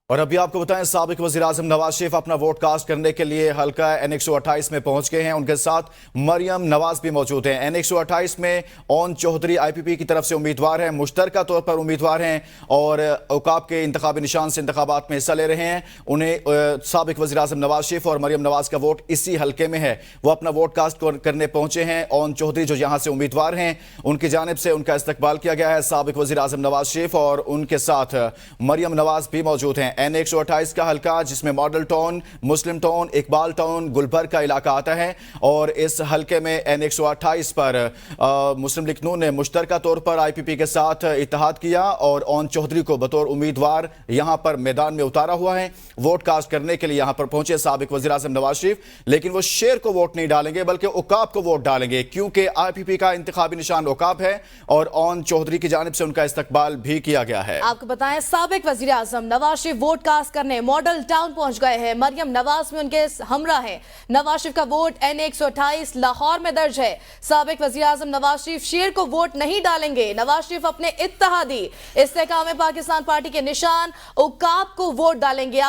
اور ابھی آپ کو بتائیں سابق وزیراعظم نواز شریف اپنا ووٹ کاسٹ کرنے کے لیے حلقہ این 128 میں پہنچ گئے ہیں۔ ان کے ساتھ مریم نواز بھی موجود ہیں۔ این 128 میں اون چوہدری آئی پی پی کی طرف سے امیدوار ہیں، مشترکہ طور پر امیدوار ہیں اور اوقاف کے انتخابی نشان سے انتخابات میں حصہ لے رہے ہیں۔ انہیں سابق وزیراعظم نواز شریف اور مریم نواز کا ووٹ اسی حلقے میں ہے۔ وہ اپنا ووٹ کاسٹ کرنے پہنچے ہیں۔ اون چوہدری جو یہاں سے امیدوار ہیں، ان کی جانب سے ان کا استقبال کیا گیا ہے۔ سابق وزیراعظم نواز شریف اور ان کے ساتھ مریم نواز بھی موجود ہیں۔ این 128 کا حلقہ جس میں ماڈل ٹاؤن، مسلم ٹاؤن، اقبال ٹاؤن، گلبرگ کا علاقہ آتا ہے اور اس حلقے میں این 128 پر مسلم لیگ نون نے مشترکہ طور پر آئی پی پی کے ساتھ اتحاد کیا اور اون چوہدری کو بطور امیدوار یہاں پر میدان میں اتارا ہوا ہے۔ ووٹ کاسٹ کرنے کے لیے یہاں پر پہنچے سابق وزیراعظم نواز شریف، لیکن وہ شیر کو ووٹ نہیں ڈالیں گے بلکہ عقاب کو ووٹ ڈالیں گے، کیونکہ آئی پی پی کا انتخابی نشان عقاب ہے اور اون چوہدری کی جانب سے ان کا استقبال بھی کیا گیا ہے۔ آپ کو بتائیں سابق وزیراعظم نواز شریف ووٹ کاسٹ کرنے ماڈل ٹاؤن پہنچ گئے ہیں۔ مریم نواز میں ان کے ہمراہ ہیں۔ نواز شریف کا ووٹ این 128 لاہور میں درج ہے۔ سابق وزیراعظم نواز شریف شیر کو ووٹ نہیں ڈالیں گے۔ نواز شریف اپنے اتحادی استحکام پاکستان پارٹی کے نشان عقاب کو ووٹ ڈالیں گے۔